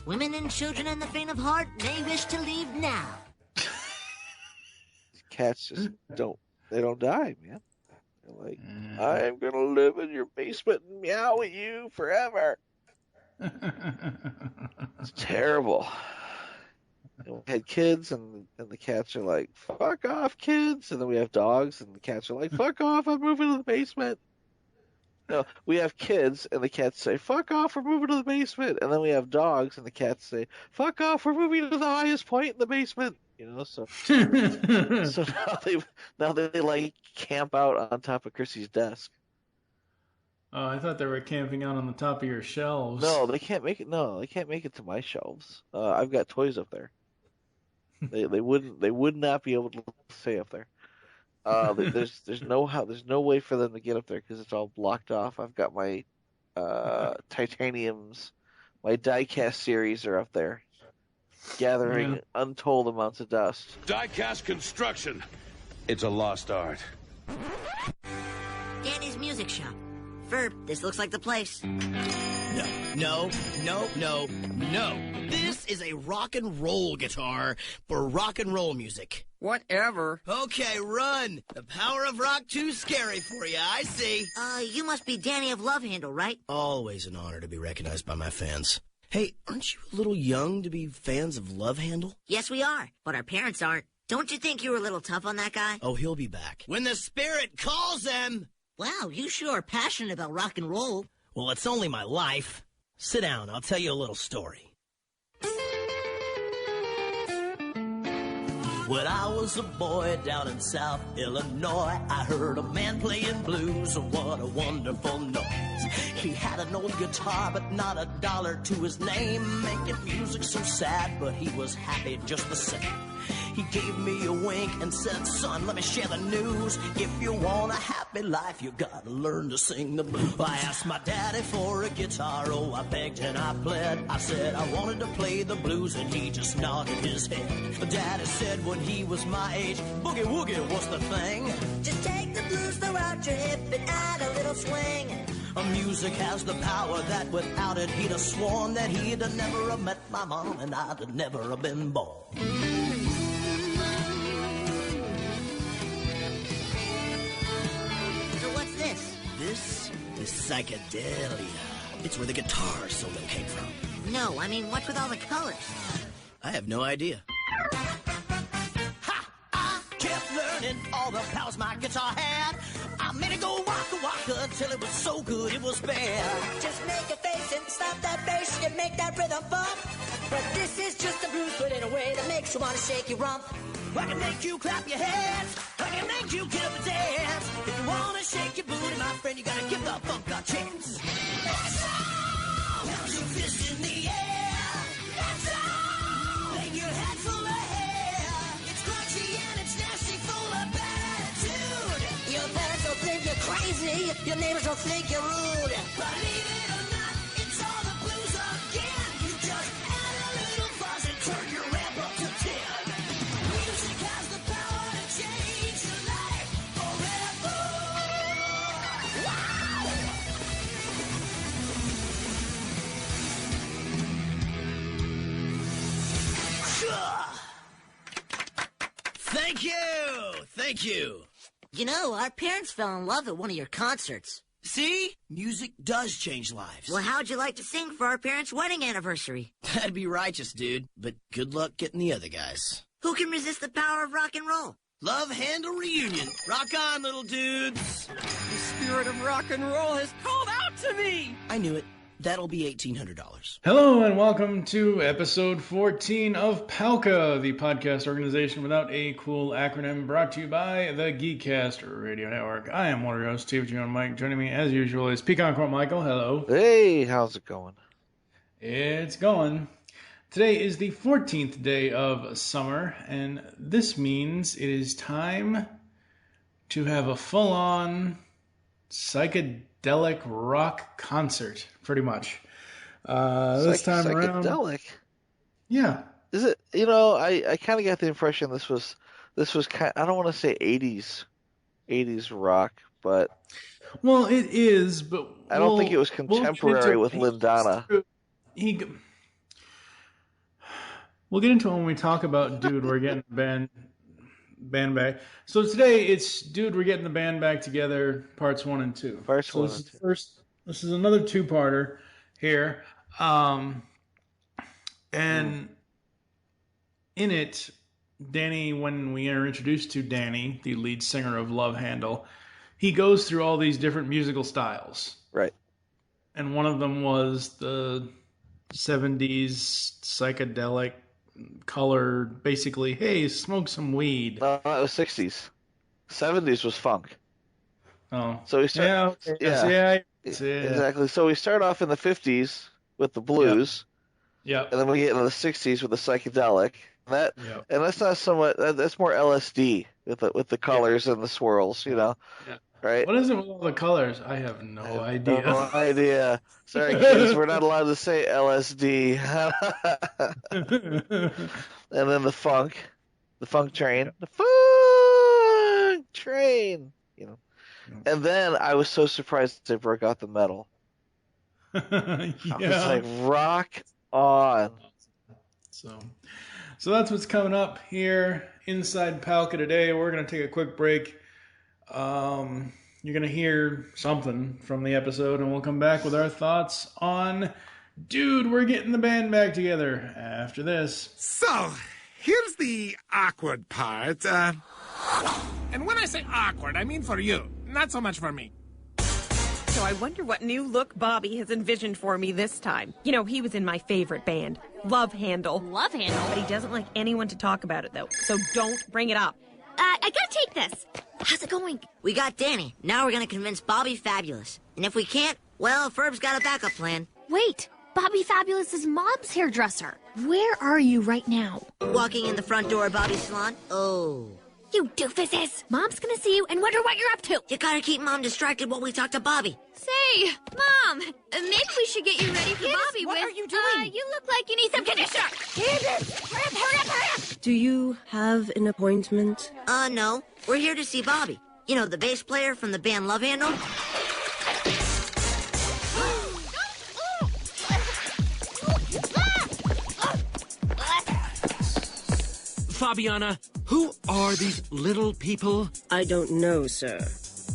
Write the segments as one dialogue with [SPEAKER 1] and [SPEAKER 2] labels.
[SPEAKER 1] Women and children and the faint of heart may wish to leave now.
[SPEAKER 2] Cats just don't die, man. They're like, I'm going to live in your basement and meow at you forever. It's terrible. And we had kids, and the cats are like, fuck off, kids. And then we have dogs, and the cats are like, fuck off, I'm moving to the basement. No, we have kids, and the cats say, fuck off, we're moving to the basement. And then we have dogs, and the cats say, fuck off, we're moving to the highest point in the basement. So now they like camp out on top of Chrissy's desk.
[SPEAKER 3] Oh, I thought they were camping out on the top of your shelves.
[SPEAKER 2] No, they can't make it. No, they can't make it to my shelves. I've got toys up there. They would not be able to stay up there. There's no way for them to get up there because it's all blocked off. I've got my titaniums, my diecast series are up there, gathering untold amounts of dust.
[SPEAKER 4] Diecast construction, it's a lost art.
[SPEAKER 1] Danny's music shop. Ferb, this looks like the place.
[SPEAKER 5] No. This is a rock and roll guitar for rock and roll music.
[SPEAKER 6] Whatever.
[SPEAKER 5] Okay, run. The power of rock too scary for you, I see.
[SPEAKER 1] You must be Danny of Love Handle, right?
[SPEAKER 5] Always an honor to be recognized by my fans. Hey, aren't you a little young to be fans of Love Handle?
[SPEAKER 1] Yes, we are, but our parents aren't. Don't you think you were a little tough on that guy?
[SPEAKER 5] Oh, he'll be back. When the spirit calls him!
[SPEAKER 1] Wow, you sure are passionate about rock and roll.
[SPEAKER 5] Well, it's only my life. Sit down, I'll tell you a little story. When I was a boy down in South Illinois, I heard a man playing blues. What a wonderful noise. He had an old guitar, but not a dollar to his name. Making music so sad, but he was happy just the same. He gave me a wink and said, son, let me share the news. If you want a happy life, you gotta learn to sing the blues. I asked my daddy for a guitar, oh, I begged and I pled. I said I wanted to play the blues, and he just nodded his head. Daddy said when he was my age, boogie woogie was the thing.
[SPEAKER 1] Just take the blues, throw out your hip, and add a little swing.
[SPEAKER 5] Music has the power that without it he'd have sworn that he'd have never have met my mom and I'd have never have been born. This is psychedelia. It's where the guitar solo came from.
[SPEAKER 1] No, I mean, what's with all the colors?
[SPEAKER 5] I have no idea. Ha! I kept learning all the powers my guitar had. I made it go waka waka until it was so good it was bad.
[SPEAKER 1] Just make a face and stop that bass and make that rhythm bump. But this is just a blues, but in a way that makes you want to shake your rump.
[SPEAKER 5] I can make you clap your hands. I can make you get up and dance. If you want to shake your booty, my friend, you gotta give the funk a chance. That's all. Put your fist in the air. That's all. Make your head full of hair. It's crunchy and it's nasty, full of bad attitude.
[SPEAKER 1] Your parents will think you're crazy. Your neighbors will think you're rude.
[SPEAKER 5] Believe it or not, it's all the blues again. You just add a little fuzz and turn your ramp up to 10. Music has the power to change your life forever. Thank you.
[SPEAKER 1] You know, our parents fell in love at one of your concerts.
[SPEAKER 5] See? Music does change lives.
[SPEAKER 1] Well, how'd you like to sing for our parents' wedding anniversary?
[SPEAKER 5] That'd be righteous, dude. But good luck getting the other guys.
[SPEAKER 1] Who can resist the power of rock and roll?
[SPEAKER 5] Love Handel reunion. Rock on, little dudes.
[SPEAKER 6] The spirit of rock and roll has called out to me.
[SPEAKER 5] I knew it. That'll be $1,800.
[SPEAKER 3] Hello and welcome to episode 14 of PALCA, the podcast organization without a cool acronym, brought to you by the Geekcast Radio Network. I am one of your hosts, TFG1Mike. Joining me as usual is PecanCtMichael. Hello.
[SPEAKER 2] Hey, how's it going?
[SPEAKER 3] It's going. Today is the 14th day of summer, and this means it is time to have a full-on psychedelic rock concert, pretty much. This time around.
[SPEAKER 2] Psychedelic?
[SPEAKER 3] Yeah.
[SPEAKER 2] Is it, I kind of got the impression this was kind of, I don't want to say 80s rock, but.
[SPEAKER 3] Well, it is, but.
[SPEAKER 2] I don't think it was contemporary with Lindana.
[SPEAKER 3] We'll get into it when we talk about Dude, We're Getting the Band Back. So today it's Dude, We're Getting the Band Back Together, parts 1 and 2. So this is another two-parter here. And in it, Danny, when we are introduced to Danny, the lead singer of Love Handel, he goes through all these different musical styles.
[SPEAKER 2] Right.
[SPEAKER 3] And one of them was the 70s psychedelic color, basically, hey, smoke some weed.
[SPEAKER 2] No, it was 60s. 70s was funk.
[SPEAKER 3] Oh.
[SPEAKER 2] So we start,
[SPEAKER 3] yeah.
[SPEAKER 2] Exactly. So we start off in the 50s with the blues.
[SPEAKER 3] Yep.
[SPEAKER 2] And then we get into the 60s with the psychedelic. And that's not somewhat, that's more LSD with the colors and the swirls, you know.
[SPEAKER 3] Yeah.
[SPEAKER 2] Right?
[SPEAKER 3] What is it with all the colors? I have no idea.
[SPEAKER 2] No idea. Sorry, kids, we're not allowed to say LSD. And then the funk train. The funk train. You know. And then I was so surprised they broke out the metal. I was like, rock on.
[SPEAKER 3] So that's what's coming up here inside Palka today. We're going to take a quick break. You're going to hear something from the episode, and we'll come back with our thoughts on Dude, We're Getting the Band Back Together after this.
[SPEAKER 7] So, here's the awkward part. And when I say awkward, I mean for you, not so much for me.
[SPEAKER 6] So I wonder what new look Bobby has envisioned for me this time. You know, he was in my favorite band, Love Handel.
[SPEAKER 8] Love Handel?
[SPEAKER 6] But he doesn't like anyone to talk about it, though, so don't bring it up.
[SPEAKER 8] I gotta take this. How's it going?
[SPEAKER 9] We got Danny. Now we're gonna convince Bobby Fabulous. And if we can't, well, Ferb's got a backup plan.
[SPEAKER 8] Wait, Bobby Fabulous is Mom's hairdresser. Where are you right now?
[SPEAKER 9] Walking in the front door of Bobby's salon. Oh.
[SPEAKER 8] You doofuses! Mom's gonna see you and wonder what you're up to.
[SPEAKER 9] You gotta keep Mom distracted while we talk to Bobby.
[SPEAKER 8] Say, Mom, maybe we should get you ready for Bobby.
[SPEAKER 6] What are you doing?
[SPEAKER 8] You look like you need some conditioner.
[SPEAKER 6] Candace! Hurry up!
[SPEAKER 10] Do you have an appointment?
[SPEAKER 9] No. We're here to see Bobby. You know, the bass player from the band Love Handel?
[SPEAKER 11] Fabiana, who are these little people?
[SPEAKER 10] I don't know, sir.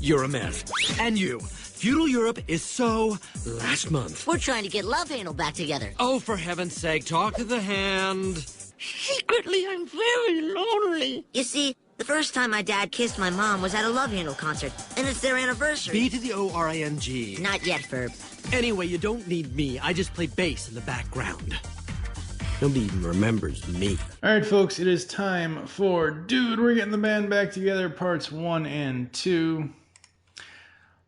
[SPEAKER 11] You're a mess. And you. Feudal Europe is so last month.
[SPEAKER 9] We're trying to get Love Handel back together.
[SPEAKER 11] Oh, for heaven's sake, talk to the hand.
[SPEAKER 9] Secretly, I'm very lonely. You see, the first time my dad kissed my mom was at a Love Handel concert, and it's their anniversary.
[SPEAKER 11] B to the O-R-I-N-G.
[SPEAKER 9] Not yet, Ferb.
[SPEAKER 11] Anyway, you don't need me. I just play bass in the background. Nobody even remembers me.
[SPEAKER 3] All right, folks, it is time for Dude, We're Getting the Band Back Together, parts 1 and 2.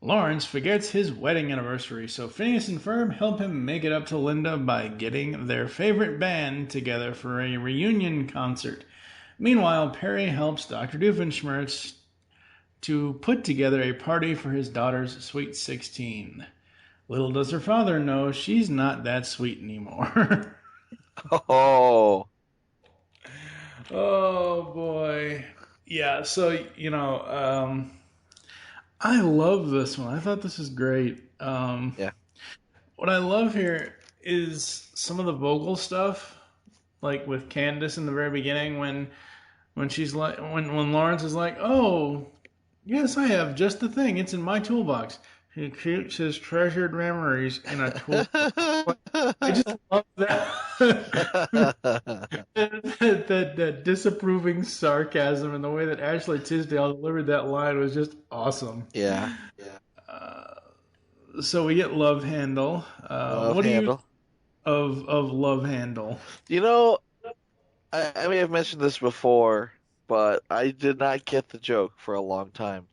[SPEAKER 3] Lawrence forgets his wedding anniversary, so Phineas and Ferb help him make it up to Linda by getting their favorite band together for a reunion concert. Meanwhile, Perry helps Dr. Doofenshmirtz to put together a party for his daughter's sweet 16. Little does her father know she's not that sweet anymore.
[SPEAKER 2] Oh
[SPEAKER 3] boy. Yeah, so, you know, I love this one. I thought this is great.
[SPEAKER 2] Yeah.
[SPEAKER 3] What I love here is some of the vocal stuff, like with Candace in the very beginning when she's like, when Lawrence is like, oh, yes, I have just the thing. It's in my toolbox. He keeps his treasured memories in a toolbox. I just love that. that disapproving sarcasm and the way that Ashley Tisdale delivered that line was just awesome.
[SPEAKER 2] Yeah.
[SPEAKER 3] So we get Love Handel. What do you of Love Handel?
[SPEAKER 2] You know, I may have mentioned this before, but I did not get the joke for a long time.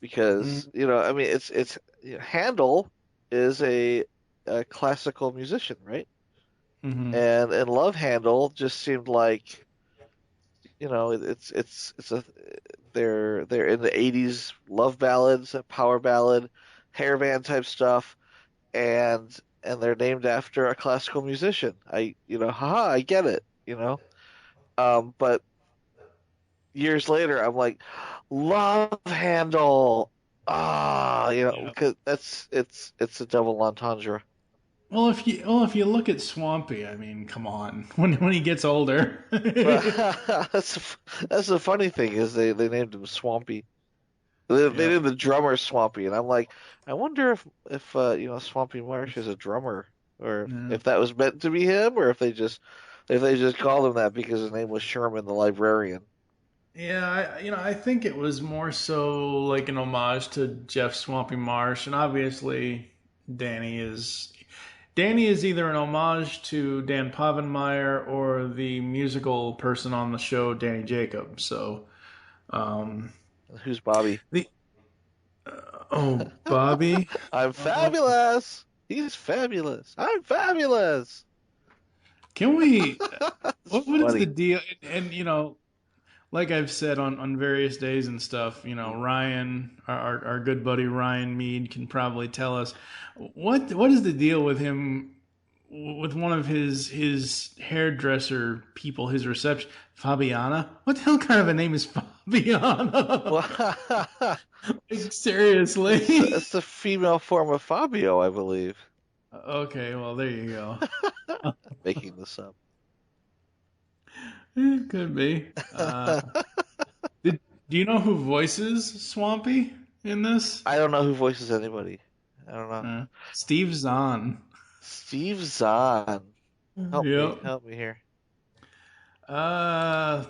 [SPEAKER 2] Because, you know, I mean, it's Handel is a classical musician, right?
[SPEAKER 3] Mm-hmm.
[SPEAKER 2] And Love Handel just seemed like, you know, they're in the 80s love ballads, a power ballad, hair band type stuff, and they're named after a classical musician. I get it, you know. But years later, I'm like, Love Handel. Because it's a double entendre.
[SPEAKER 3] Well, if you look at Swampy, I mean, come on. When he gets older,
[SPEAKER 2] that's the funny thing is they named him Swampy. They named the drummer Swampy, and I'm like, I wonder if Swampy Marsh is a drummer, or if that was meant to be him, or if they just called him that because his name was Sherman the librarian.
[SPEAKER 3] Yeah, I think it was more so like an homage to Jeff Swampy Marsh, and obviously Danny is either an homage to Dan Povenmire or the musical person on the show, Danny Jacob. So,
[SPEAKER 2] who's Bobby?
[SPEAKER 3] Bobby.
[SPEAKER 2] I'm fabulous. He's fabulous. I'm fabulous.
[SPEAKER 3] Can we? What is the deal? And like I've said on various days and stuff, Ryan, our good buddy Ryan Mead can probably tell us what is the deal with him, with one of his hairdresser people, his reception, Fabiana. What the hell kind of a name is Fabiana? Like, seriously,
[SPEAKER 2] it's the female form of Fabio, I believe.
[SPEAKER 3] Okay, well there you go.
[SPEAKER 2] Making this up.
[SPEAKER 3] It could be. Do you know who voices Swampy in this?
[SPEAKER 2] I don't know who voices anybody. I don't know.
[SPEAKER 3] Steve Zahn.
[SPEAKER 2] Steve Zahn. Help me here.
[SPEAKER 3] Ugh.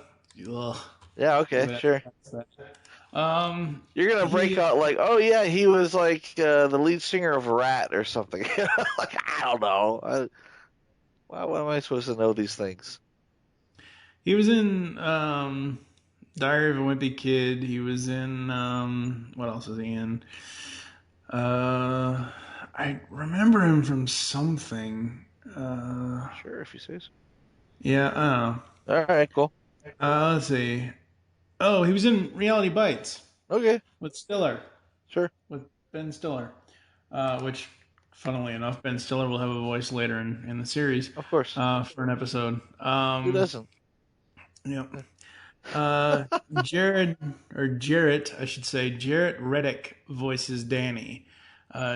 [SPEAKER 2] Yeah, okay, sure. You're gonna break out like, oh yeah, he was like the lead singer of Rat or something. Like, I don't know. Why am I supposed to know these things?
[SPEAKER 3] He was in Diary of a Wimpy Kid. He was in what else was he in? I remember him from something.
[SPEAKER 2] Sure, if you say so.
[SPEAKER 3] Yeah, I don't know.
[SPEAKER 2] All right, cool.
[SPEAKER 3] Let's see. Oh, he was in Reality Bites.
[SPEAKER 2] Okay.
[SPEAKER 3] With Stiller.
[SPEAKER 2] Sure.
[SPEAKER 3] With Ben Stiller. Which, funnily enough, Ben Stiller will have a voice later in the series.
[SPEAKER 2] Of course.
[SPEAKER 3] For an episode.
[SPEAKER 2] Who doesn't?
[SPEAKER 3] Yep. Jarrett Reddick voices Danny.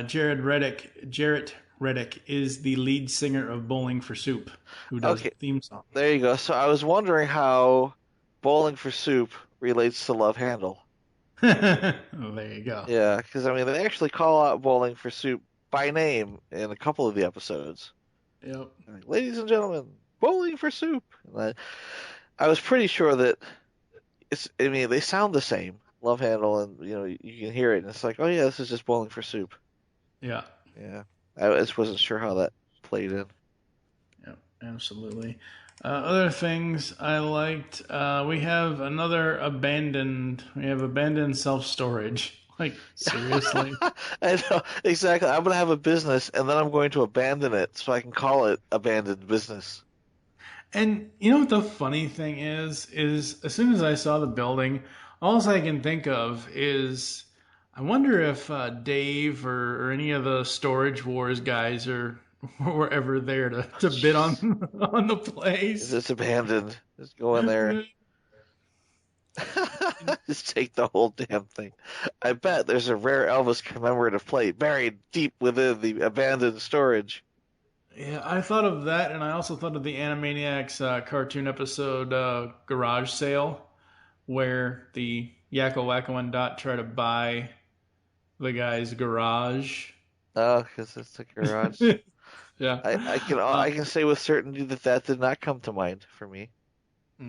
[SPEAKER 3] Jarrett Reddick is the lead singer of Bowling for Soup, who does the theme song.
[SPEAKER 2] There you go. So I was wondering how Bowling for Soup relates to Love Handel.
[SPEAKER 3] There you go.
[SPEAKER 2] Yeah, because they actually call out Bowling for Soup by name in a couple of the episodes.
[SPEAKER 3] Yep.
[SPEAKER 2] Like, ladies and gentlemen, Bowling for Soup. And I was pretty sure that they sound the same, Love Handel, and you can hear it, and it's like, oh yeah, this is just Bowling for Soup.
[SPEAKER 3] Yeah.
[SPEAKER 2] Yeah. I just wasn't sure how that played in.
[SPEAKER 3] Yep, absolutely. Other things I liked, we have abandoned self-storage. Like, seriously?
[SPEAKER 2] I know, exactly. I'm going to have a business, and then I'm going to abandon it so I can call it abandoned business.
[SPEAKER 3] And you know what the funny thing is as soon as I saw the building, all I can think of is, I wonder if Dave or any of the Storage Wars guys were ever there to bid on the place.
[SPEAKER 2] It's abandoned. Just go in there. Just take the whole damn thing. I bet there's a rare Elvis commemorative plate buried deep within the abandoned storage.
[SPEAKER 3] Yeah, I thought of that, and I also thought of the Animaniacs cartoon episode Garage Sale, where the Yakko, Wacko, and Dot try to buy the guy's garage.
[SPEAKER 2] Oh, because it's a garage.
[SPEAKER 3] Yeah.
[SPEAKER 2] I can say with certainty that did not come to mind for me.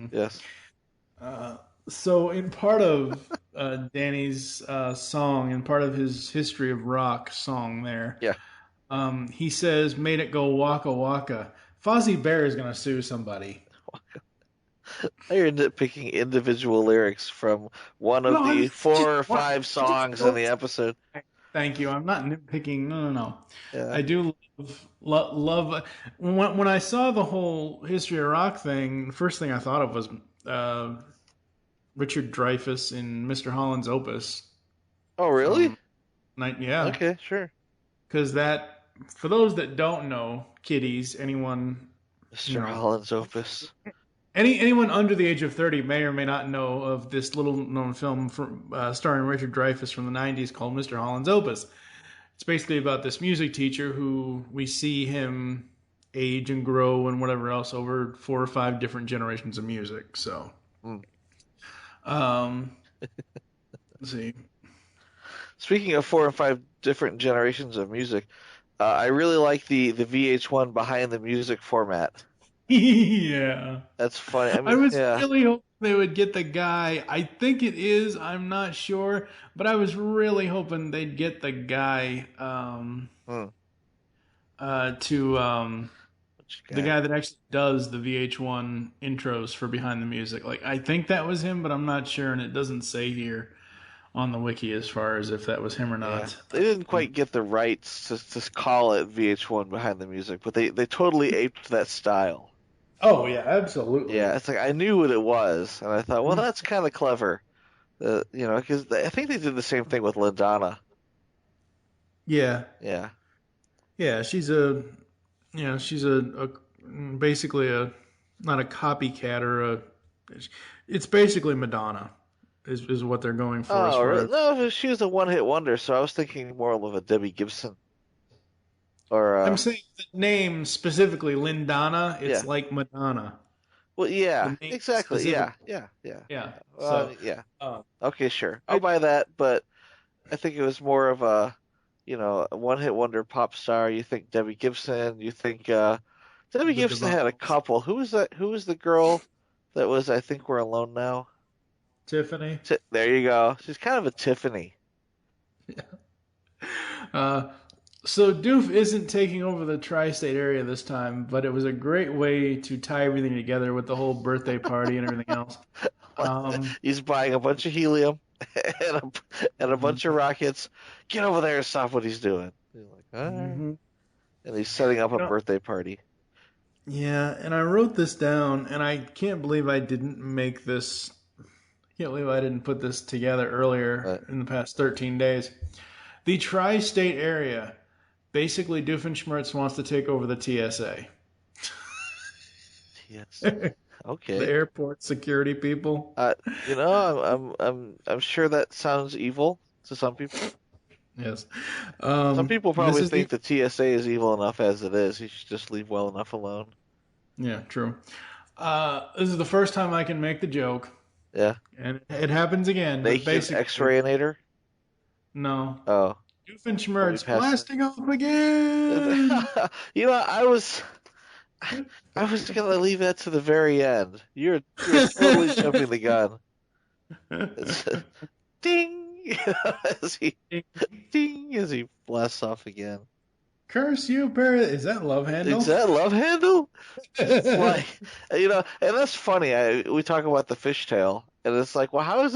[SPEAKER 2] Yes.
[SPEAKER 3] So in part of Danny's song, in part of his History of Rock song there, he says, made it go waka waka. Fozzie Bear is going to sue somebody.
[SPEAKER 2] You're nitpicking individual lyrics from one of the 4 or 5 songs in the episode.
[SPEAKER 3] Thank you. I'm not nitpicking. No.
[SPEAKER 2] Yeah.
[SPEAKER 3] I do love when I saw the whole History of Rock thing, the first thing I thought of was Richard Dreyfuss in Mr. Holland's Opus.
[SPEAKER 2] Oh, really?
[SPEAKER 3] Yeah.
[SPEAKER 2] Okay, sure.
[SPEAKER 3] Because that, for those that don't know, kiddies, anyone...
[SPEAKER 2] Mr. Holland's Opus.
[SPEAKER 3] Anyone under the age of 30 may or may not know of this little-known film starring Richard Dreyfuss from the 90s called Mr. Holland's Opus. It's basically about this music teacher who we see him age and grow and whatever else over 4 or 5 different generations of music. So, let's see.
[SPEAKER 2] Speaking of 4 and 5 different generations of music, I really like the VH1 behind the music format.
[SPEAKER 3] Yeah.
[SPEAKER 2] That's funny.
[SPEAKER 3] I was really hoping they would get the guy. I think it is. I'm not sure. But I was really hoping they'd get the guy the guy that actually does the VH1 intros for Behind the Music. Like, I think that was him, but I'm not sure, and it doesn't say here on the wiki as far as if that was him or not.
[SPEAKER 2] Yeah. They didn't quite get the rights to call it VH1 Behind the Music, but they totally aped that style.
[SPEAKER 3] Oh, yeah, absolutely.
[SPEAKER 2] Yeah, it's like I knew what it was, and I thought, well, that's kind of clever. Because I think they did the same thing with Lindana.
[SPEAKER 3] Yeah.
[SPEAKER 2] Yeah.
[SPEAKER 3] Yeah, she's basically not a copycat it's basically Madonna is what they're going for.
[SPEAKER 2] Oh, no, she was a one-hit wonder, so I was thinking more of a Debbie Gibson. Or
[SPEAKER 3] I'm saying the name specifically, Lindana, it's like Madonna.
[SPEAKER 2] Well, yeah, exactly. Yeah. Okay, sure. I'll buy that, but I think it was more of a one-hit wonder pop star. You think Debbie Gibson, you think Debbie Gibson had a couple. Who was that? Who was the girl that was I Think We're Alone Now?
[SPEAKER 3] Tiffany.
[SPEAKER 2] There you go. She's kind of a Tiffany.
[SPEAKER 3] Yeah. So Doof isn't taking over the tri-state area this time, but it was a great way to tie everything together with the whole birthday party and everything else.
[SPEAKER 2] He's buying a bunch of helium and a bunch of rockets. Get over there and stop what he's doing. He's like, all right. And he's setting up a birthday party.
[SPEAKER 3] Yeah, and I wrote this down, and I can't believe I didn't make this. I can't believe I didn't put this together earlier in the past 13 days. The tri-state area. Basically, Doofenshmirtz wants to take over the TSA.
[SPEAKER 2] TSA. Okay.
[SPEAKER 3] The airport security people.
[SPEAKER 2] I'm sure that sounds evil to some people.
[SPEAKER 3] Yes.
[SPEAKER 2] Some people probably think the TSA is evil enough as it is. He should just leave well enough alone.
[SPEAKER 3] Yeah, true. This is the first time I can make the joke.
[SPEAKER 2] Yeah.
[SPEAKER 3] And it happens again.
[SPEAKER 2] Naked X-Rayinator?
[SPEAKER 3] No.
[SPEAKER 2] Oh.
[SPEAKER 3] Doofenshmirtz blasting off again.
[SPEAKER 2] I was gonna leave that to the very end. You're totally jumping the gun. Ding as he blasts off again.
[SPEAKER 3] Curse you, Barry. Is that Love Handel?
[SPEAKER 2] Is that Love Handel? Like, and that's funny. We talk about the fishtail, and it's like, well, how is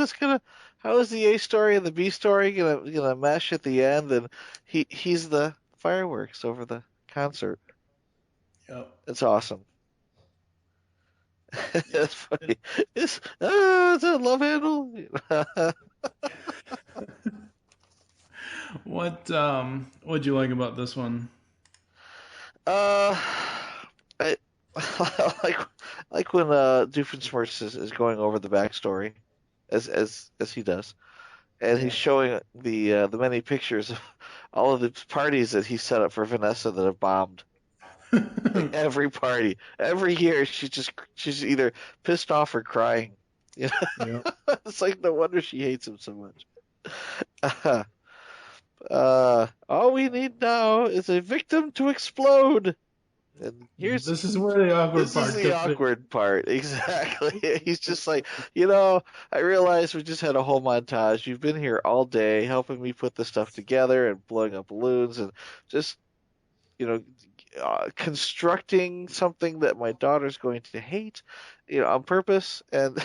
[SPEAKER 2] the A story and the B story gonna mesh at the end? And he's the fireworks over the concert.
[SPEAKER 3] Yep.
[SPEAKER 2] It's awesome. That's funny. Is that Love Handel?
[SPEAKER 3] What'd you like about this one?
[SPEAKER 2] I like when Doofenshmirtz is going over the backstory, as he does, and he's showing the many pictures of all of the parties that he set up for Vanessa that have bombed. Every party, every year, she's either pissed off or crying. It's like no wonder she hates him so much. All we need now is a victim to explode. And
[SPEAKER 3] this is where the awkward part.
[SPEAKER 2] This is the awkward part, exactly. He's just like, I realize we just had a whole montage. You've been here all day helping me put this stuff together and blowing up balloons and just, constructing something that my daughter's going to hate, on purpose. And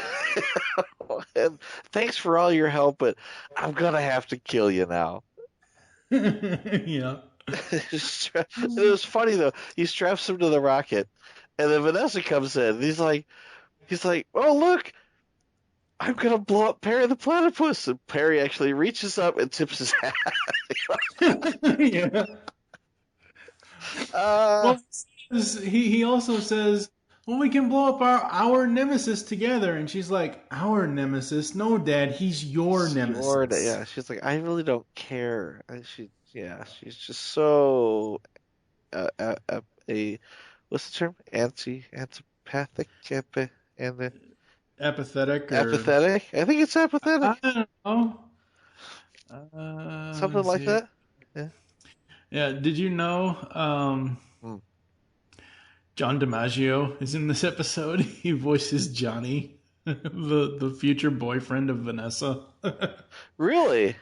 [SPEAKER 2] and thanks for all your help, but I'm gonna have to kill you now.
[SPEAKER 3] Yeah.
[SPEAKER 2] It was funny though. He straps him to the rocket, and then Vanessa comes in. And he's like, "Oh look, I'm gonna blow up Perry the Platypus." And Perry actually reaches up and tips his hat.
[SPEAKER 3] Yeah. He also says, well, we can blow up our nemesis together. And she's like, our nemesis? No, Dad, he's your nemesis.
[SPEAKER 2] Yeah, she's like, I really don't care. Yeah, she's just so what's the term? Antipathic, and
[SPEAKER 3] Apathetic or
[SPEAKER 2] apathetic. I think it's apathetic.
[SPEAKER 3] I don't know.
[SPEAKER 2] Something
[SPEAKER 3] Let's
[SPEAKER 2] like
[SPEAKER 3] see.
[SPEAKER 2] that. Yeah.
[SPEAKER 3] Yeah. Did you know John DiMaggio is in this episode? He voices Johnny, the future boyfriend of Vanessa.
[SPEAKER 2] Really?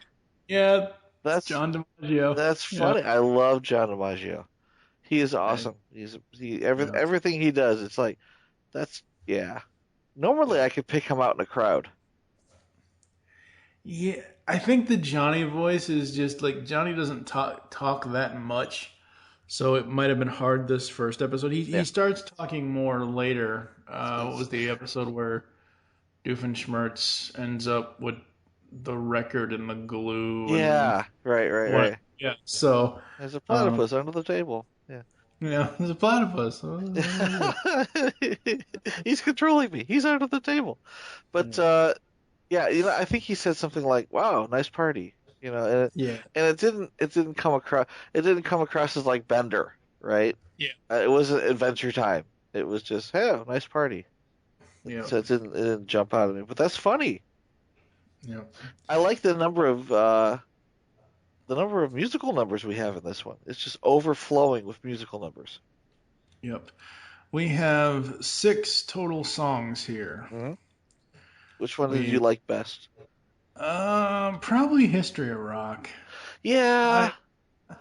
[SPEAKER 3] Yeah.
[SPEAKER 2] That's
[SPEAKER 3] John DiMaggio.
[SPEAKER 2] That's funny. I love John DiMaggio. He is awesome. Everything he does, it's like yeah. Normally I could pick him out in a crowd.
[SPEAKER 3] Yeah, I think the Johnny voice is just like Johnny doesn't talk that much, so it might have been hard this first episode. He starts talking more later. What was the episode where Doofenshmirtz ends up with the record and the glue?
[SPEAKER 2] Yeah, right.
[SPEAKER 3] Yeah, so
[SPEAKER 2] there's a platypus under the table.
[SPEAKER 3] Yeah, there's a platypus.
[SPEAKER 2] He's controlling me. He's under the table. But yeah, I think he said something like, "Wow, nice party." And it didn't come across as like Bender, right?
[SPEAKER 3] Yeah.
[SPEAKER 2] It wasn't Adventure Time. It was just, "Hey, nice party."
[SPEAKER 3] Yeah.
[SPEAKER 2] So it didn't jump out at me. But that's funny.
[SPEAKER 3] Yeah.
[SPEAKER 2] I like the number of musical numbers we have in this one. It's just overflowing with musical numbers.
[SPEAKER 3] Yep. We have 6 total songs here.
[SPEAKER 2] Mm-hmm. Which one did you like best?
[SPEAKER 3] Probably History of Rock.
[SPEAKER 2] Yeah.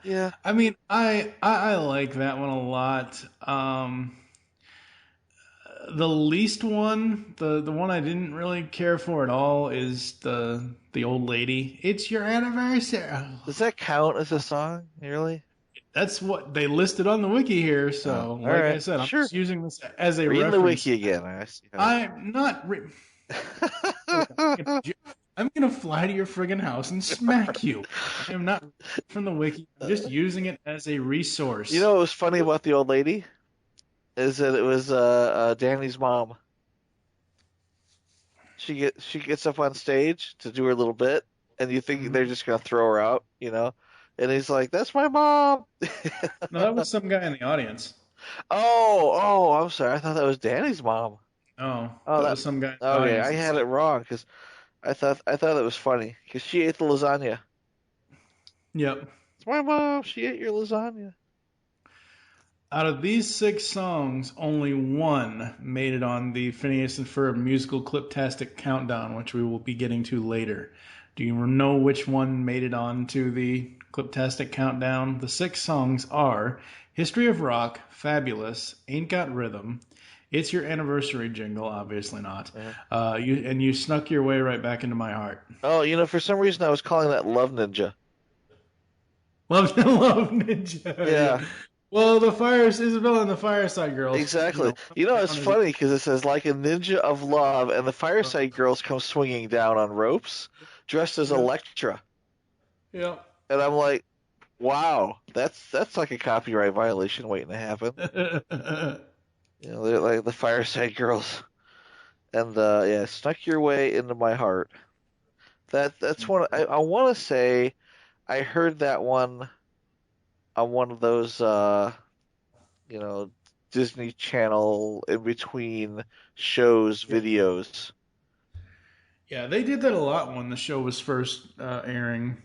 [SPEAKER 2] Yeah.
[SPEAKER 3] I mean, I like that one a lot. The least one, the one I didn't really care for at all, is the old lady. It's your anniversary.
[SPEAKER 2] Does that count as a song? Really?
[SPEAKER 3] That's what they listed on the wiki here. So, I said, I'm just using this as a
[SPEAKER 2] reference. Read the wiki again.
[SPEAKER 3] I'm not. I'm gonna fly to your friggin' house and smack you. I am not from the wiki. I'm just using it as a resource.
[SPEAKER 2] You know what was funny about the old lady? Is that it was Danny's mom. She gets up on stage to do her little bit, and you think they're just gonna throw her out, And he's like, "That's my mom."
[SPEAKER 3] No, that was some guy in the audience.
[SPEAKER 2] Oh, I'm sorry. I thought that was Danny's mom.
[SPEAKER 3] Oh, that was some guy in the
[SPEAKER 2] okay,
[SPEAKER 3] audience.
[SPEAKER 2] I had it wrong because I thought that was funny because she ate the lasagna.
[SPEAKER 3] Yep.
[SPEAKER 2] It's my mom. She ate your lasagna.
[SPEAKER 3] Out of these 6 songs, only one made it on the Phineas and Ferb musical Cliptastic Countdown, which we will be getting to later. Do you know which one made it on to the Cliptastic Countdown? The 6 songs are History of Rock, Fabulous, Ain't Got Rhythm, It's Your Anniversary Jingle, obviously not, you snuck your way right back into my heart.
[SPEAKER 2] Oh, for some reason I was calling that Love Ninja.
[SPEAKER 3] Love Ninja.
[SPEAKER 2] Yeah.
[SPEAKER 3] Well, Isabel and the Fireside Girls.
[SPEAKER 2] Exactly. It's funny because it says like a ninja of love, and the Fireside Girls come swinging down on ropes, dressed as Elektra.
[SPEAKER 3] Yeah.
[SPEAKER 2] And I'm like, wow, that's like a copyright violation waiting to happen. They're like the Fireside Girls, and snuck your way into my heart. That's one. I want to say, I heard that one on one of those, Disney Channel in between shows videos.
[SPEAKER 3] Yeah, they did that a lot when the show was first airing.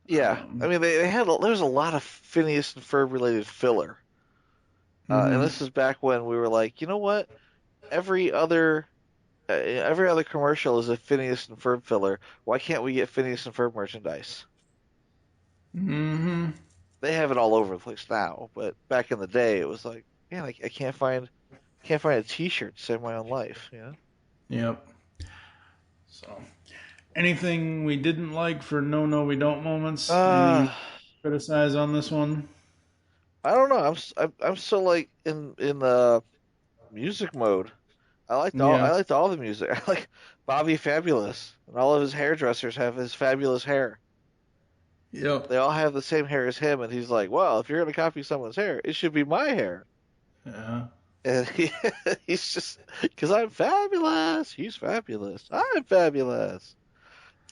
[SPEAKER 2] Yeah, I mean there's a lot of Phineas and Ferb related filler, and this is back when we were like, you know what, every other commercial is a Phineas and Ferb filler. Why can't we get Phineas and Ferb merchandise?
[SPEAKER 3] Mm-hmm.
[SPEAKER 2] They have it all over the place now, but back in the day, it was like, man, I can't find a T-shirt to save my own life.
[SPEAKER 3] Yep. So, anything we didn't like for no we don't moments? Any criticize on this one?
[SPEAKER 2] I don't know. I'm still like in the music mode. I liked all the music. I like Bobby Fabulous, and all of his hairdressers have his fabulous hair.
[SPEAKER 3] Yep.
[SPEAKER 2] They all have the same hair as him, and he's like, well, if you're going to copy someone's hair, it should be my hair.
[SPEAKER 3] Yeah.
[SPEAKER 2] And he's just, because I'm fabulous. He's fabulous. I'm fabulous.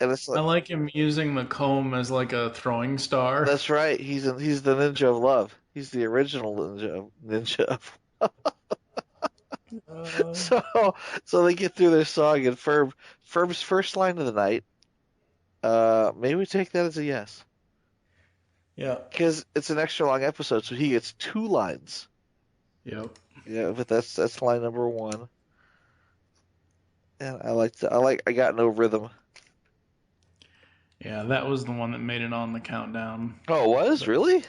[SPEAKER 2] And it's
[SPEAKER 3] I like him using the comb as like a throwing star.
[SPEAKER 2] That's right. He's the ninja of love. He's the original ninja of so they get through their song, and Ferb's first line of the night. May we take that as a yes?
[SPEAKER 3] Yeah.
[SPEAKER 2] Because it's an extra long episode, so he gets 2 lines.
[SPEAKER 3] Yep.
[SPEAKER 2] Yeah, but that's line number 1. And I got no rhythm.
[SPEAKER 3] Yeah, that was the one that made it on the countdown.
[SPEAKER 2] Oh, it was? Really?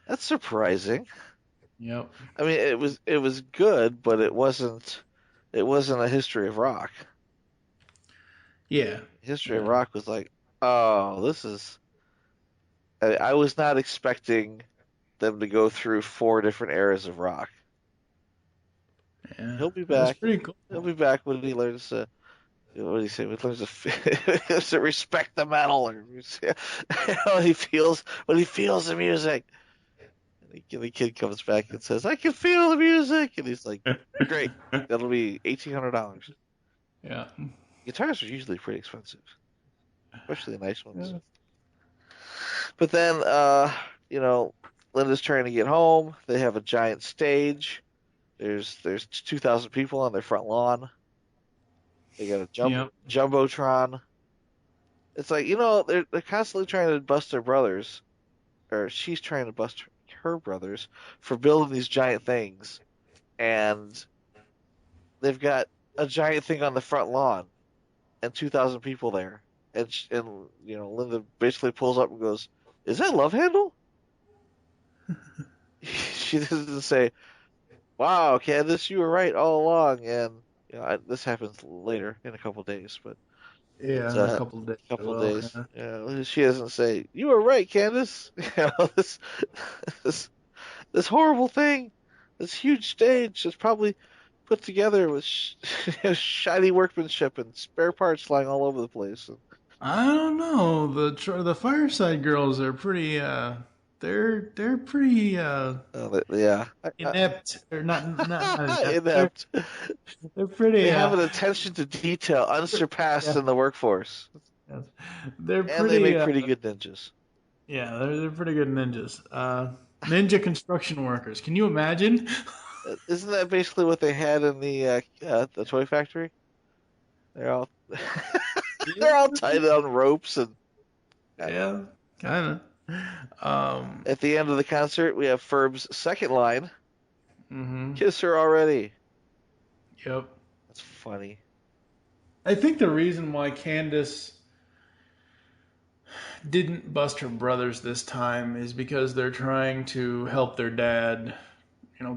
[SPEAKER 2] That's surprising.
[SPEAKER 3] Yep.
[SPEAKER 2] I mean, it was good, but it wasn't a history of rock.
[SPEAKER 3] Yeah.
[SPEAKER 2] History of rock was like, oh, this is. I was not expecting them to go through 4 different eras of rock.
[SPEAKER 3] Yeah.
[SPEAKER 2] He'll be back.
[SPEAKER 3] That's pretty cool.
[SPEAKER 2] He'll be back when he learns to. What do you say? When he learns to respect the metal, or when he feels the music. And the kid comes back and says, "I can feel the music," and he's like, "Great, that'll be $1,800."
[SPEAKER 3] Yeah.
[SPEAKER 2] Guitars are usually pretty expensive, especially the nice ones. Yeah. But then, Linda's trying to get home. They have a giant stage. There's 2,000 people on their front lawn. They got a jumbotron. It's like, they're constantly trying to bust their brothers, or she's trying to bust her brothers for building these giant things, and they've got a giant thing on the front lawn and 2,000 people there, and Linda basically pulls up and goes, "Is that Love Handle?" She doesn't say, "Wow, Candace, you were right all along," and this happens later in a couple days, but
[SPEAKER 3] yeah, in a couple days.
[SPEAKER 2] Yeah, she doesn't say, "You were right, Candace." This horrible thing, this huge stage that's probably put together with shiny workmanship and spare parts lying all over the place.
[SPEAKER 3] I don't know. The Fireside Girls are pretty. They're pretty inept, or not
[SPEAKER 2] inept.
[SPEAKER 3] They're pretty.
[SPEAKER 2] They have an attention to detail unsurpassed in the workforce.
[SPEAKER 3] They're pretty.
[SPEAKER 2] And they make pretty good ninjas.
[SPEAKER 3] Yeah, they're pretty good ninjas. Ninja construction workers. Can you imagine?
[SPEAKER 2] Isn't that basically what they had in the toy factory? They're all they're all tied on ropes and.
[SPEAKER 3] Yeah, kind of.
[SPEAKER 2] At the end of the concert, we have Ferb's second line.
[SPEAKER 3] Mm-hmm.
[SPEAKER 2] Kiss her already.
[SPEAKER 3] Yep.
[SPEAKER 2] That's funny.
[SPEAKER 3] I think the reason why Candace didn't bust her brothers this time is because they're trying to help their dad,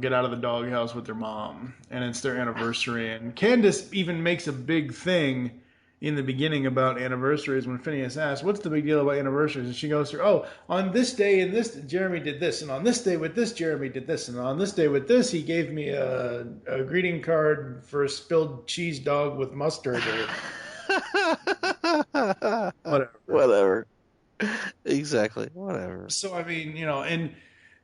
[SPEAKER 3] get out of the doghouse with their mom, and it's their anniversary. And Candace even makes a big thing in the beginning about anniversaries when Phineas asks, "What's the big deal about anniversaries?" And she goes through, "Oh, on this day and this, Jeremy did this, and on this day with this, Jeremy did this, and on this day with this, he gave me a greeting card for a spilled cheese dog with mustard." Or
[SPEAKER 2] whatever. Exactly. Whatever.
[SPEAKER 3] So, I mean, and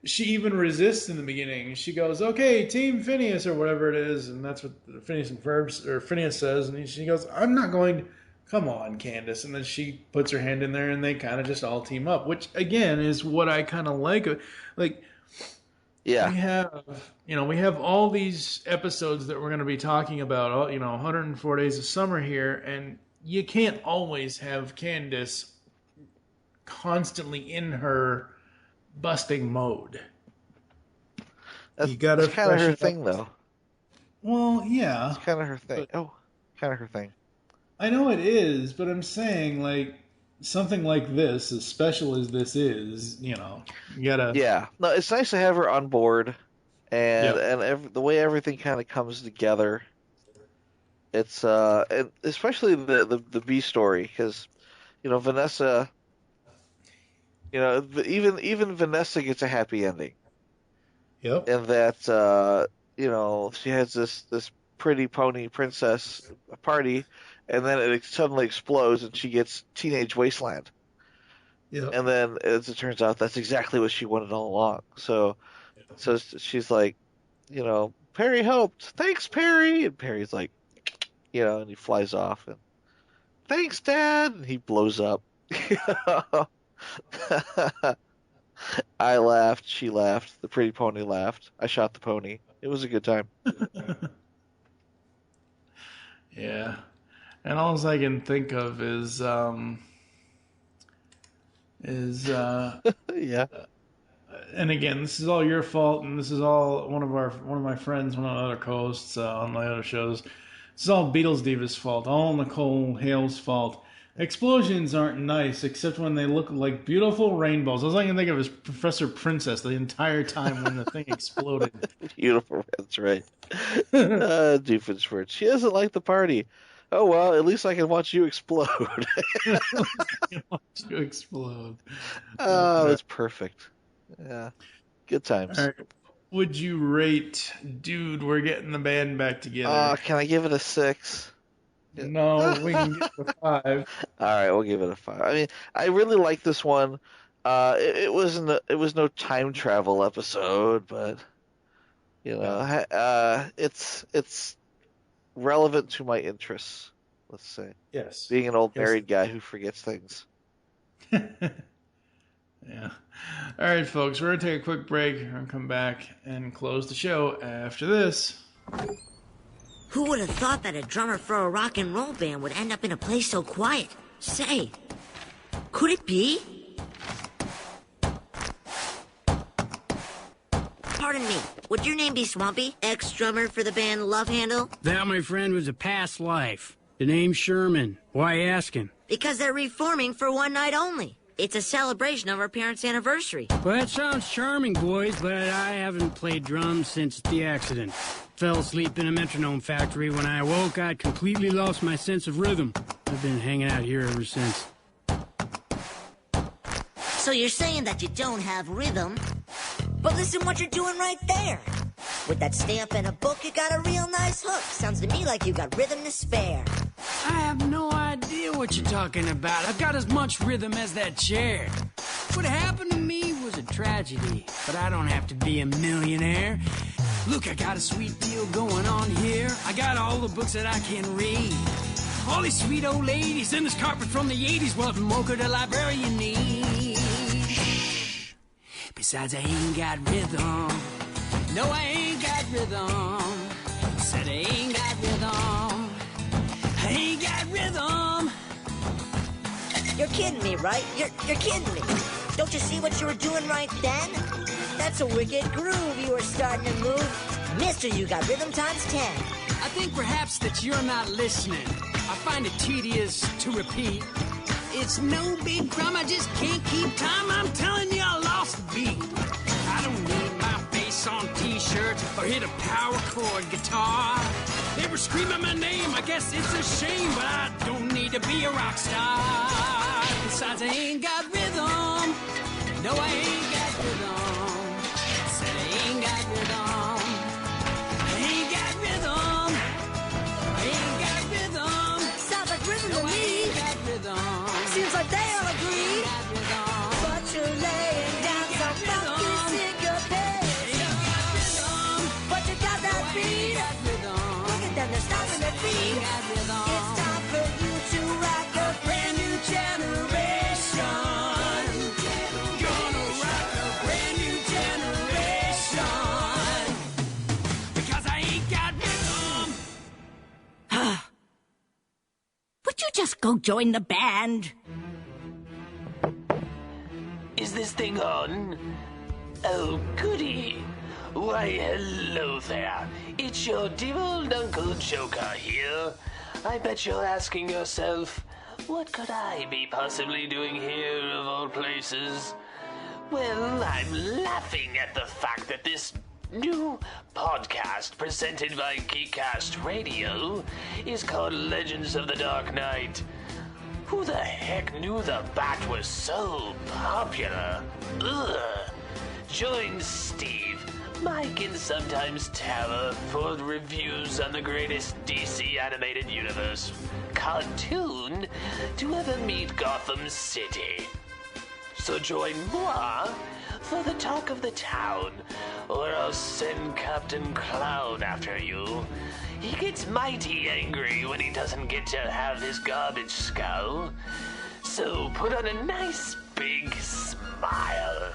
[SPEAKER 3] she even resists in the beginning. She goes, "Okay, Team Phineas," or whatever it is, and that's what Phineas and Ferb, or Phineas says, and she goes, "I'm not going. Come on, Candace." And then she puts her hand in there, and they kind of just all team up, which again is what I kind of like. Like,
[SPEAKER 2] yeah,
[SPEAKER 3] we have all these episodes that we're going to be talking about. 104 Days of Summer here, and you can't always have Candace constantly in her busting mode.
[SPEAKER 2] That's kind of her thing, though.
[SPEAKER 3] Well, yeah.
[SPEAKER 2] It's kind of her thing. Kind of her thing.
[SPEAKER 3] I know it is, but I'm saying, like, something like this, as special as this is, you gotta...
[SPEAKER 2] Yeah. No, it's nice to have her on board, and the way everything kind of comes together. It's, and especially the B story, because, Vanessa... even Vanessa gets a happy ending.
[SPEAKER 3] Yep.
[SPEAKER 2] And that, she has this pretty pony princess party, and then it suddenly explodes, and she gets Teenage Wasteland.
[SPEAKER 3] Yeah.
[SPEAKER 2] And then, as it turns out, that's exactly what she wanted all along. So she's like, Perry helped. Thanks, Perry. And Perry's like, and he flies off. And thanks, Dad. And he blows up. I laughed. She laughed. The pretty pony laughed. I shot the pony. It was a good time.
[SPEAKER 3] Yeah. And all I can think of is
[SPEAKER 2] yeah.
[SPEAKER 3] And again, this is all your fault, and this is all one of my friends, one of the other co-hosts on my other shows. This is all Beatles Divas' fault, all Nicole Hale's fault. Explosions aren't nice, except when they look like beautiful rainbows. All I can think of is Professor Princess the entire time when the thing exploded.
[SPEAKER 2] Beautiful, that's right. Doofenshmirtz. She doesn't like the party. Oh, well, at least I can watch you explode.
[SPEAKER 3] Watch you explode.
[SPEAKER 2] Oh, that's perfect. Yeah. Good times.
[SPEAKER 3] All right. Would you rate Dude, We're Getting the Band Back Together?
[SPEAKER 2] Can I give it a 6?
[SPEAKER 3] No, we can give it a 5.
[SPEAKER 2] All right, we'll give it a 5. I mean, I really like this one. It was no time travel episode, but you know, it's relevant to my interests. Let's say.
[SPEAKER 3] Yes.
[SPEAKER 2] Being an old married guy who forgets things.
[SPEAKER 3] Yeah. All right, folks, we're going to take a quick break. We're going to come back and close the show after this.
[SPEAKER 9] Who would have thought that a drummer for a rock and roll band would end up in a place so quiet? Say, could it be? Pardon me, would your name be Swampy? Ex-drummer for the band Love Handel?
[SPEAKER 12] That, my friend, was a past life. The name's Sherman. Why asking?
[SPEAKER 9] Because they're reforming for one night only. It's a celebration of our parents' anniversary.
[SPEAKER 12] Well, that sounds charming, boys, but I haven't played drums since the accident. Fell asleep in a metronome factory. When I awoke, I'd completely lost my sense of rhythm. I've been hanging out here ever since.
[SPEAKER 9] So you're saying that you don't have rhythm? But listen what you're doing right there. With that stamp and a book, you got a real nice hook. Sounds to me like you got rhythm to spare.
[SPEAKER 12] I have no idea what you're talking about. I've got as much rhythm as that chair. What happened to me was a tragedy, but I don't have to be a millionaire. Look, I got a sweet deal going on here. I got all the books that I can read. All these sweet old ladies and this carpet from the 80s. What more could a librarian need? Besides, I ain't got rhythm. No, I ain't got rhythm. Said I ain't got rhythm. I ain't got rhythm.
[SPEAKER 9] You're kidding me, right? You're kidding me. Don't you see what you were doing right then? That's a wicked groove you were starting to move. Mister, you got rhythm times 10.
[SPEAKER 12] I think perhaps that you're not listening. I find it tedious to repeat. It's no big drum, I just can't keep time. I'm telling you, I lost the beat. I don't need my face on t-shirts or hit a power chord guitar. They were screaming my name, I guess it's a shame, but I don't need to be a rock star. Besides, I ain't got rhythm. No, I ain't got rhythm. Said I ain't got rhythm. I ain't got rhythm. I ain't got rhythm.
[SPEAKER 1] Sounds like rhythm
[SPEAKER 12] no,
[SPEAKER 1] to me.
[SPEAKER 12] I ain't got rhythm.
[SPEAKER 1] Seems like they all agree. But you're laying down some funky syncopation. But you got that beat. Look at them, they're stomping their feet. It's time for you to rock a brand new generation.
[SPEAKER 12] Gonna rock a brand new generation. Because I ain't got rhythm.
[SPEAKER 13] Would you just go join the band?
[SPEAKER 14] Is this thing on? Oh, goody. Why, hello there. It's your dear old Uncle Joker here. I bet you're asking yourself, what could I be possibly doing here of all places? Well, I'm laughing at the fact that this new podcast presented by Geekcast Radio is called Legends of the Dark Knight. Who the heck knew the Bat was so popular? Ugh. Join Steve, Mike, and sometimes Tara for reviews on the greatest DC animated universe cartoon to ever meet Gotham City. So join moi for the talk of the town, or I'll send Captain Clown after you. He gets mighty angry when he doesn't get to have his garbage skull. So put on a nice big smile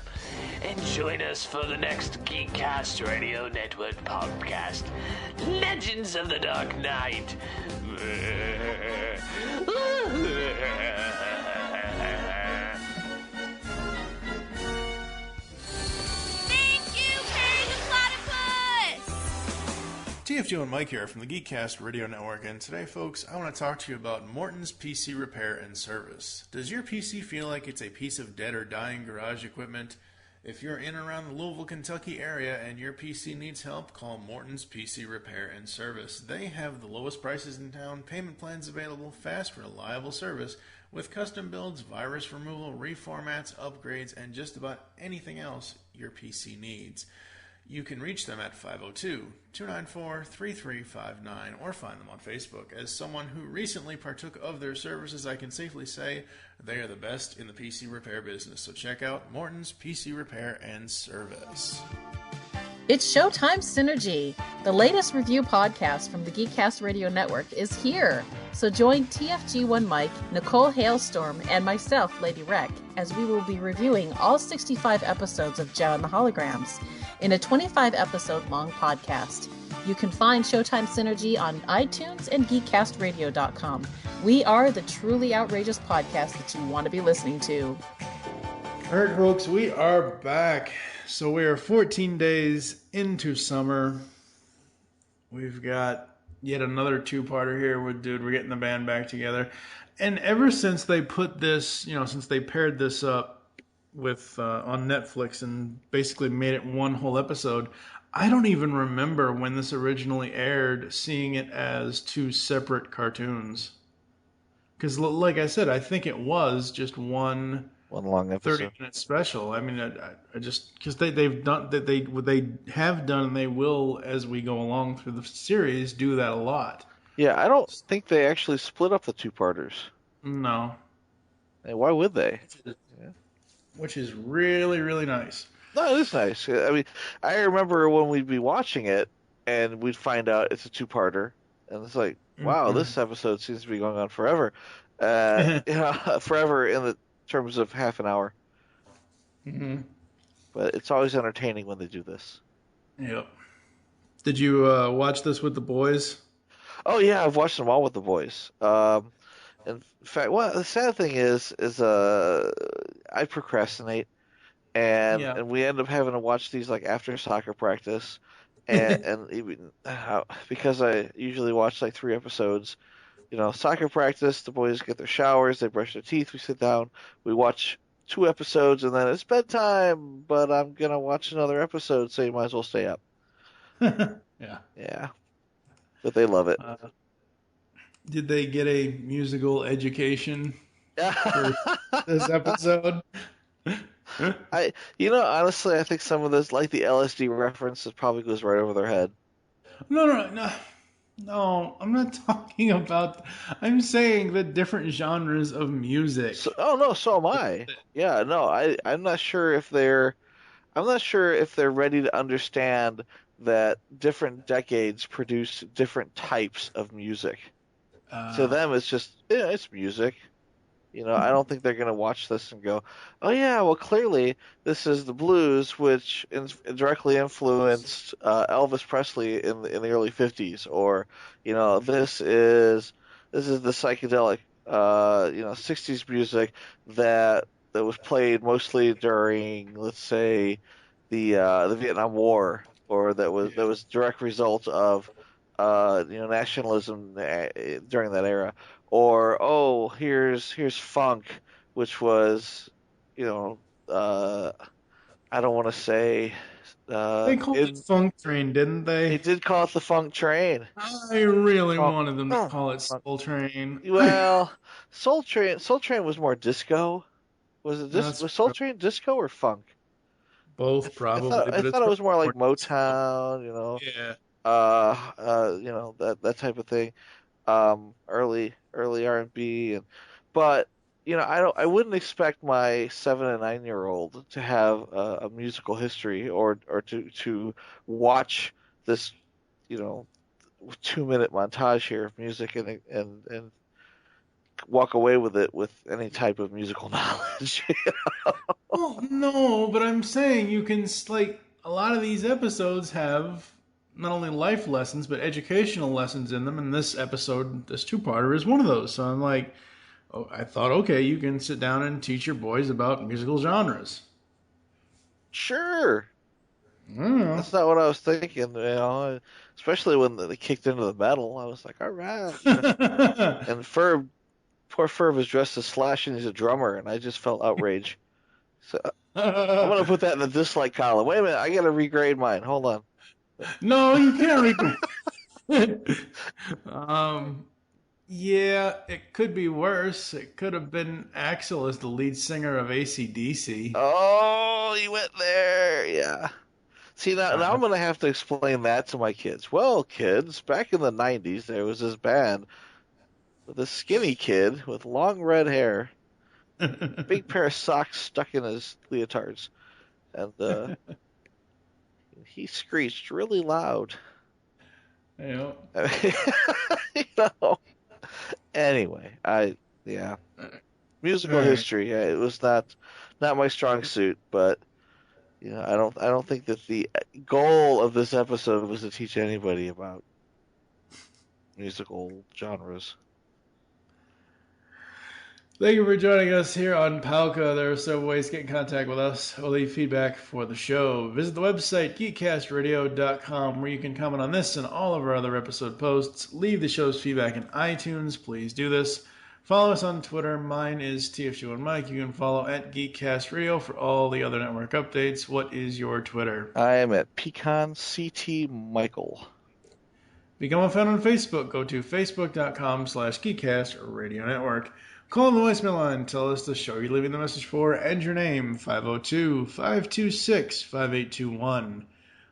[SPEAKER 14] and join us for the next Geekcast Radio Network podcast, Legends of the Dark Knight.
[SPEAKER 3] TFG1Mike here from the Geekcast Radio Network, and today, folks, I want to talk to you about Morton's PC Repair and Service. Does your PC feel like it's a piece of dead or dying garage equipment? If you're in and around the Louisville, Kentucky area and your PC needs help, call Morton's PC Repair and Service. They have the lowest prices in town, payment plans available, fast, reliable service with custom builds, virus removal, reformats, upgrades, and just about anything else your PC needs. You can reach them at 502-294-3359 or find them on Facebook. As someone who recently partook of their services, I can safely say they are the best in the PC repair business. So check out Morton's PC Repair and Service.
[SPEAKER 15] It's Showtime Synergy. The latest review podcast from the Geekcast Radio Network is here. So join TFG1Mike, Nicole Hailstorm, and myself, Lady Rec, as we will be reviewing all 65 episodes of Joe and the Holograms in a 25-episode-long podcast. You can find Showtime Synergy on iTunes and GeekCastRadio.com. We are the truly outrageous podcast that you want to be listening to.
[SPEAKER 3] All right, folks, we are back. So we are 14 days into summer. We've got yet another two-parter here with Dude. We're getting the band back together. And ever since they put this, since they paired this up with on Netflix and basically made it one whole episode, I don't even remember when this originally aired seeing it as two separate cartoons. Because like I said, I think it was just one
[SPEAKER 2] long episode,
[SPEAKER 3] 30-minute special. I mean, I just because they've done that they have done and they will, as we go along through the series, do that a lot.
[SPEAKER 2] Yeah, I don't think they actually split up the two-parters.
[SPEAKER 3] No.
[SPEAKER 2] Hey, why would they?
[SPEAKER 3] Which is really, really nice.
[SPEAKER 2] No, it is nice. I mean, I remember when we'd be watching it and we'd find out it's a two-parter, and it's like, wow, this episode seems to be going on forever. Forever in the terms of half an hour.
[SPEAKER 3] Mm-hmm.
[SPEAKER 2] But it's always entertaining when they do this.
[SPEAKER 3] Yep. Did you watch this with the boys?
[SPEAKER 2] Oh yeah, I've watched them all with the boys. In fact, the sad thing is I procrastinate, and we end up having to watch these like after soccer practice, and even because I usually watch like 3 episodes. Soccer practice, the boys get their showers, they brush their teeth, we sit down, we watch 2 episodes, and then it's bedtime, but I'm going to watch another episode, so you might as well stay up. Yeah. But they love it.
[SPEAKER 3] Did they get a musical education for this episode?
[SPEAKER 2] Honestly, I think some of this, like the LSD references, probably goes right over their head.
[SPEAKER 3] No, I'm not talking about. I'm saying the different genres of music.
[SPEAKER 2] So am I. Yeah, no, I'm not sure if they're ready to understand that different decades produce different types of music. To them, it's just it's music. I don't think they're going to watch this and go, oh yeah, well clearly this is the blues, which directly influenced Elvis Presley in the early 50s, or this is the psychedelic 60s music that was played mostly during, let's say, the Vietnam War, or that was direct result of nationalism during that era. Or here's funk, which was, I don't want to say.
[SPEAKER 3] They called it Funk Train, didn't they?
[SPEAKER 2] They did call it the Funk Train.
[SPEAKER 3] I really wanted them to call it Soul Train.
[SPEAKER 2] Well, Soul Train was more disco. Was Soul Train disco or funk?
[SPEAKER 3] Both probably.
[SPEAKER 2] I thought it was more like Motown.
[SPEAKER 3] Yeah.
[SPEAKER 2] That type of thing. Early R&B, but I wouldn't expect my 7 and 9-year-old to have a musical history or to watch this, 2-minute montage here of music and walk away with it with any type of musical knowledge.
[SPEAKER 3] Well, no, but I'm saying you can, a lot of these episodes have not only life lessons, but educational lessons in them, and this episode, this two-parter, is one of those. So I'm like, I thought, okay, you can sit down and teach your boys about musical genres.
[SPEAKER 2] Sure. That's not what I was thinking, especially when they kicked into the metal. I was like, all right. And Ferb, poor Ferb is dressed as Slash and he's a drummer, and I just felt outrage. So I'm going to put that in the dislike column. Wait a minute, I got to regrade mine. Hold on.
[SPEAKER 3] No, you can't regrade. Yeah, it could be worse. It could have been Axl as the lead singer of AC/DC.
[SPEAKER 2] Oh, you went there. Yeah. See, now I'm going to have to explain that to my kids. Well, kids, back in the 90s, there was this band with a skinny kid with long red hair, a big pair of socks stuck in his leotards, and he screeched really loud.
[SPEAKER 3] Yeah.
[SPEAKER 2] Anyway, musical history. It was not my strong suit, but I don't think that the goal of this episode was to teach anybody about musical genres.
[SPEAKER 3] Thank you for joining us here on Palca. There are several ways to get in contact with us or leave feedback for the show. Visit the website, geekcastradio.com, where you can comment on this and all of our other episode posts. Leave the show's feedback in iTunes. Please do this. Follow us on Twitter. Mine is TFG1Mike. You can follow at GeekCastRadio for all the other network updates. What is your Twitter?
[SPEAKER 2] I am at PecanCtMichael.
[SPEAKER 3] Become a fan on Facebook. Go to facebook.com/GeekCastRadioNetwork. Call the voicemail line. Tell us the show you're leaving the message for and your name, 502-526-5821.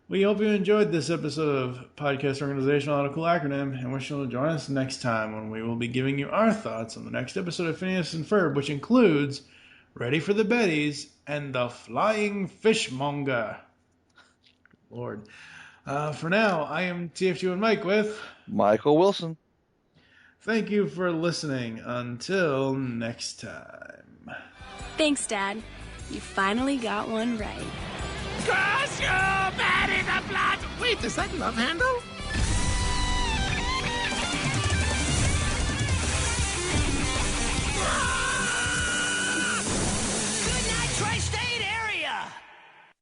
[SPEAKER 3] We hope you enjoyed this episode of Podcast Organization, a cool acronym, and wish you'll join us next time when we will be giving you our thoughts on the next episode of Phineas and Ferb, which includes Ready for the Betties and the Flying Fishmonger. Lord. For now, I am TFG1Mike with
[SPEAKER 2] Michael Wilson.
[SPEAKER 3] Thank you for listening. Until next time.
[SPEAKER 16] Thanks, Dad. You finally got one right.
[SPEAKER 7] Cause you're bad in the blood! Wait, is that Love Handel?